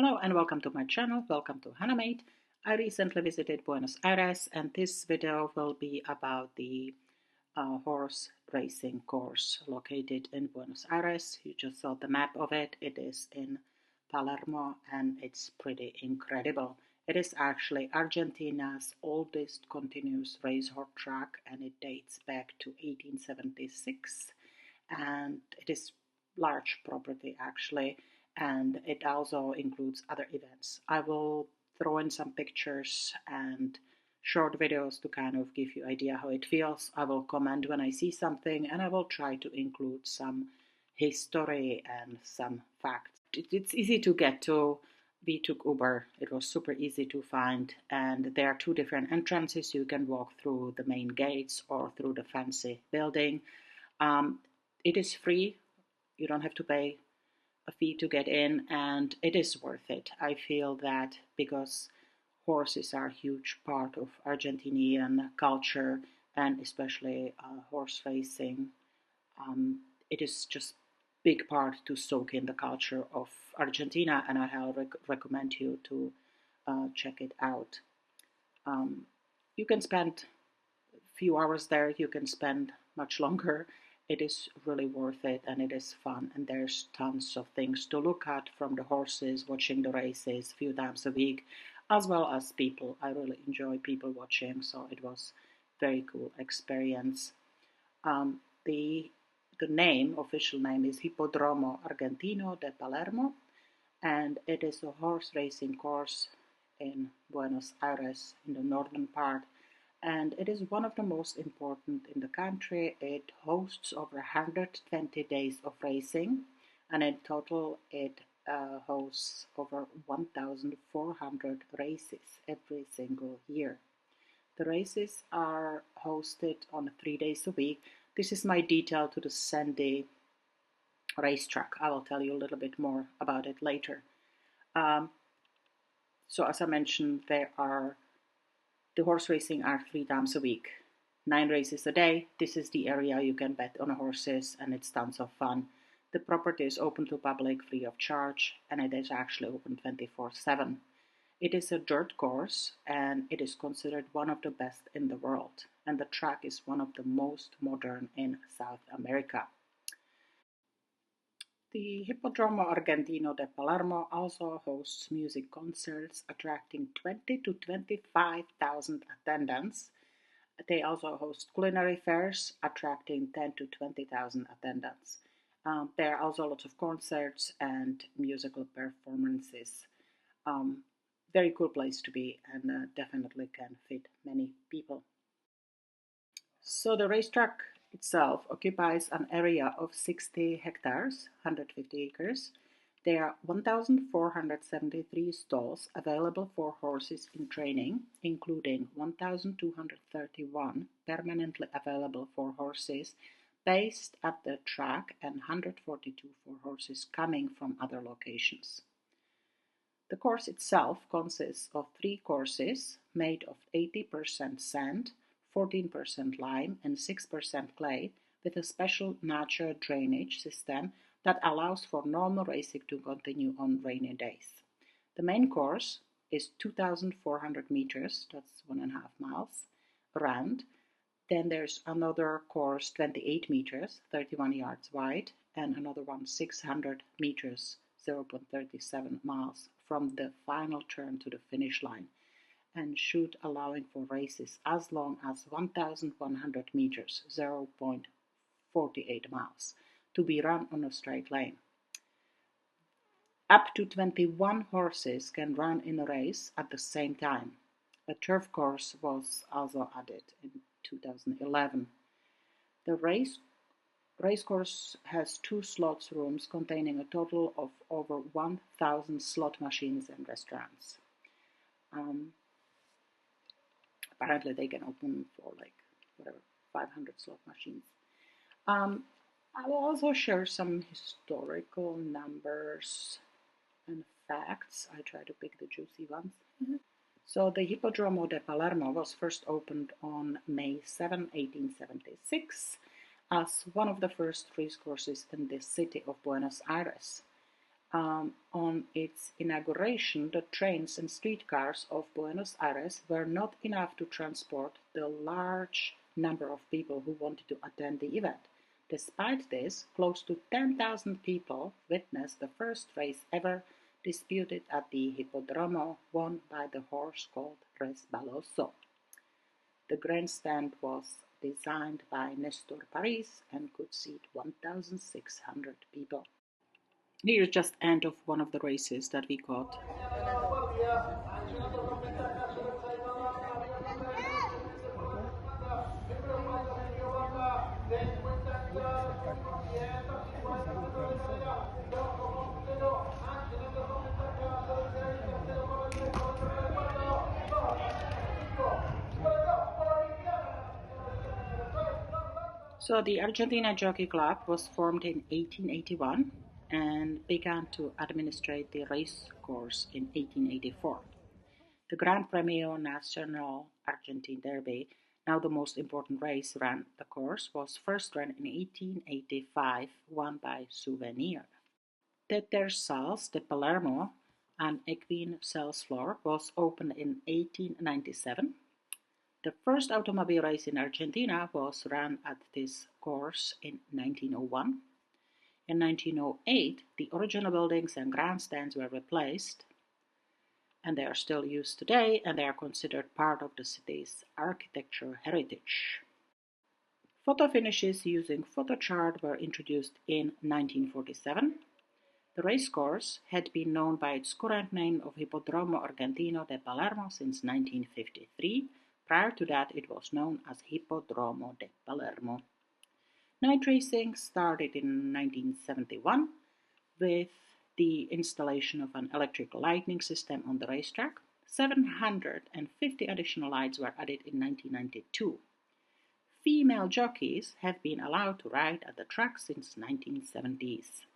Hello and welcome to my channel. Welcome to Hanamate. I recently visited Buenos Aires and this video will be about the horse racing course located in Buenos Aires. You just saw the map of it. It is in Palermo and it's pretty incredible. It is actually Argentina's oldest continuous racehorse track and it dates back to 1876 and it is large property actually, and it also includes other events. I will throw in some pictures and short videos to kind of give you idea how it feels. I will comment when I see something and I will try to include some history and some facts. It's easy to get to. We took Uber. It was super easy to find, and there are two different entrances. You can walk through the main gates or through the fancy building. It is free. You don't have to pay a fee to get in, and it is worth it. I feel that because horses are a huge part of Argentinian culture and especially horse racing, it is just big part to soak in the culture of Argentina, and I highly recommend you to check it out. You can spend a few hours there, you can spend much longer. It is really worth it and it is fun, and there's tons of things to look at, from the horses, watching the races a few times a week, as well as people. I really enjoy people watching, so it was very cool experience. The official name is Hipodromo Argentino de Palermo, and it is a horse racing course in Buenos Aires in the northern part, and it is one of the most important in the country. It hosts over 120 days of racing, and in total it hosts over 1,400 races every single year. The races are hosted on 3 days a week. This is my detail to the Sandy racetrack. I will tell you a little bit more about it later. So as I mentioned, the horse racing are 3 times a week, 9 races a day. This is the area you can bet on horses, and it's tons of fun. The property is open to public free of charge, and it is actually open 24/7. It is a dirt course, and it is considered one of the best in the world, and the track is one of the most modern in South America. The Hipodromo Argentino de Palermo also hosts music concerts attracting 20 to 25,000 attendants. They also host culinary fairs attracting 10 to 20,000 attendants. There are also lots of concerts and musical performances. Very cool place to be, and definitely can fit many people. So the racetrack itself occupies an area of 60 hectares, 150 acres. There are 1,473 stalls available for horses in training, including 1,231 permanently available for horses based at the track and 142 for horses coming from other locations. The course itself consists of 3 courses made of 80% sand, 14% lime and 6% clay, with a special natural drainage system that allows for normal racing to continue on rainy days. The main course is 2,400 meters, that's 1.5 miles, around. Then there's another course 28 meters, 31 yards wide, and another one 600 meters, 0.37 miles from the final turn to the finish line, and should allowing for races as long as 1,100 meters, 0.48 miles, to be run on a straight lane. Up to 21 horses can run in a race at the same time. A turf course was also added in 2011. The racecourse has 2 slot rooms containing a total of over 1,000 slot machines and restaurants. Apparently they can open for 500 slot machines. I will also share some historical numbers and facts. I try to pick the juicy ones. So the Hipodromo de Palermo was first opened on May 7, 1876 as one of the first racecourses in the city of Buenos Aires. On its inauguration, the trains and streetcars of Buenos Aires were not enough to transport the large number of people who wanted to attend the event. Despite this, close to 10,000 people witnessed the first race ever disputed at the Hipodromo, won by the horse called Resbaloso. The grandstand was designed by Nestor Paris and could seat 1,600 people. Here's just end of one of the races that we got. So the Argentina Jockey Club was formed in 1881 and began to administrate the race course in 1884. The Gran Premio Nacional Argentine Derby, now the most important race ran the course, was first run in 1885, won by Souvenir. The Tercals de Palermo, an equine sales floor, was opened in 1897. The first automobile race in Argentina was run at this course in 1901. In 1908, the original buildings and grandstands were replaced, and they are still used today, and they are considered part of the city's architectural heritage. Photo finishes using photochart were introduced in 1947. The racecourse had been known by its current name of Hipodromo Argentino de Palermo since 1953. Prior to that, it was known as Hipodromo de Palermo. Night racing started in 1971 with the installation of an electric lighting system on the racetrack. 750 additional lights were added in 1992. Female jockeys have been allowed to ride at the track since 1970s.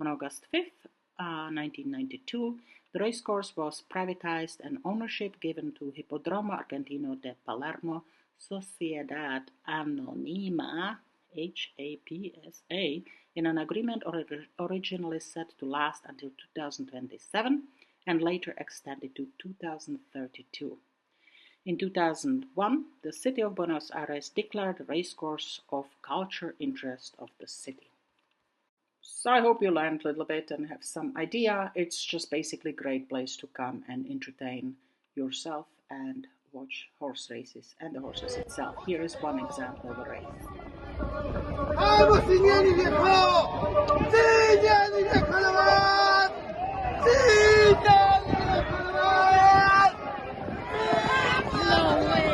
On August 5th, 1992, the racecourse was privatized and ownership given to Hipódromo Argentino de Palermo Sociedad Anónima, HAPSA, in an agreement originally set to last until 2027 and later extended to 2032. In 2001, the city of Buenos Aires declared the racecourse of cultural interest of the city. So I hope you learned a little bit and have some idea. It's just basically a great place to come and entertain yourself and watch horse races and the horses itself. Here is one example of a race. ¡Vamos, Signani viejo! ¡Signani viejo nomás! ¡Signani viejo nomás! No way!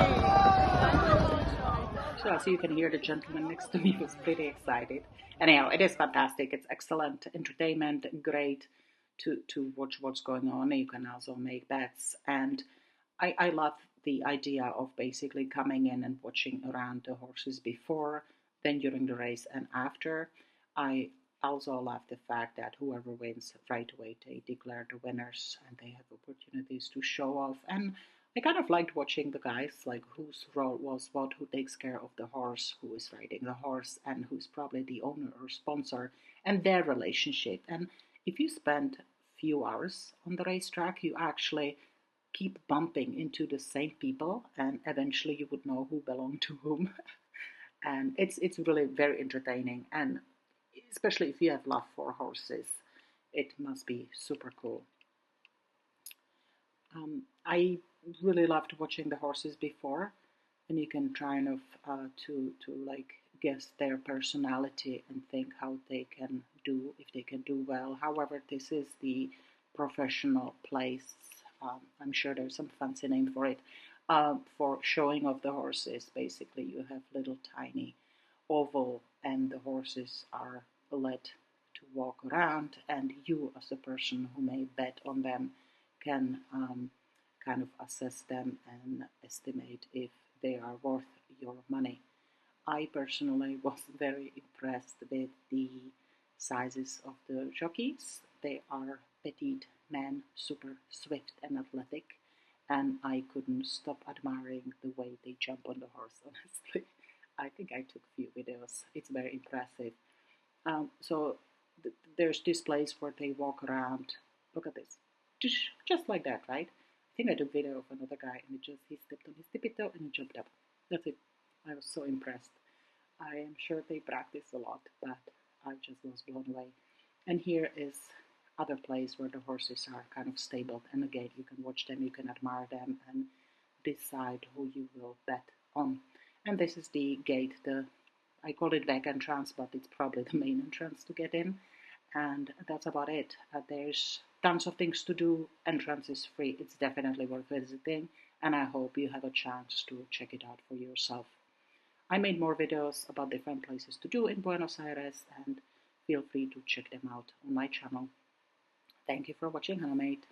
So as you can hear, the gentleman next to me was pretty excited. Anyhow, it is fantastic. It's excellent entertainment, great to watch what's going on. You can also make bets. And I love the idea of basically coming in and watching around the horses before, then during the race, and after. I also love the fact that whoever wins right away, they declare the winners and they have opportunities to show off. And I kind of liked watching the guys, like whose role was what, who takes care of the horse, who is riding the horse, and who's probably the owner or sponsor, and their relationship. And if you spend few hours on the racetrack, you actually keep bumping into the same people, and eventually you would know who belonged to whom. And it's really very entertaining, and especially if you have love for horses, it must be super cool. I really loved watching the horses before, and you can try enough to like guess their personality and think how they can do, if they can do well. However, this is the professional place. I'm sure there's some fancy name for it, for showing off the horses. Basically, you have little tiny oval, and the horses are led to walk around, and you, as a person who may bet on them, can kind of assess them and estimate if they are worth your money. I personally was very impressed with the sizes of the jockeys. They are petite men, super swift and athletic, and I couldn't stop admiring the way they jump on the horse, honestly. I think I took a few videos. It's very impressive. So there's this place where they walk around. Look at this, just like that, right? I think I took video of another guy, and he stepped on his tippy toe and he jumped up. That's it. I was so impressed. I am sure they practice a lot, but I just was blown away. And here is other place where the horses are kind of stabled, and again you can watch them, you can admire them, and decide who you will bet on. And this is the gate. I call it back entrance, but it's probably the main entrance to get in. And that's about it. There's tons of things to do. Entrance is free. It's definitely worth visiting, and I hope you have a chance to check it out for yourself. I made more videos about different places to do in Buenos Aires, and feel free to check them out on my channel. Thank you for watching, Hannah Mate.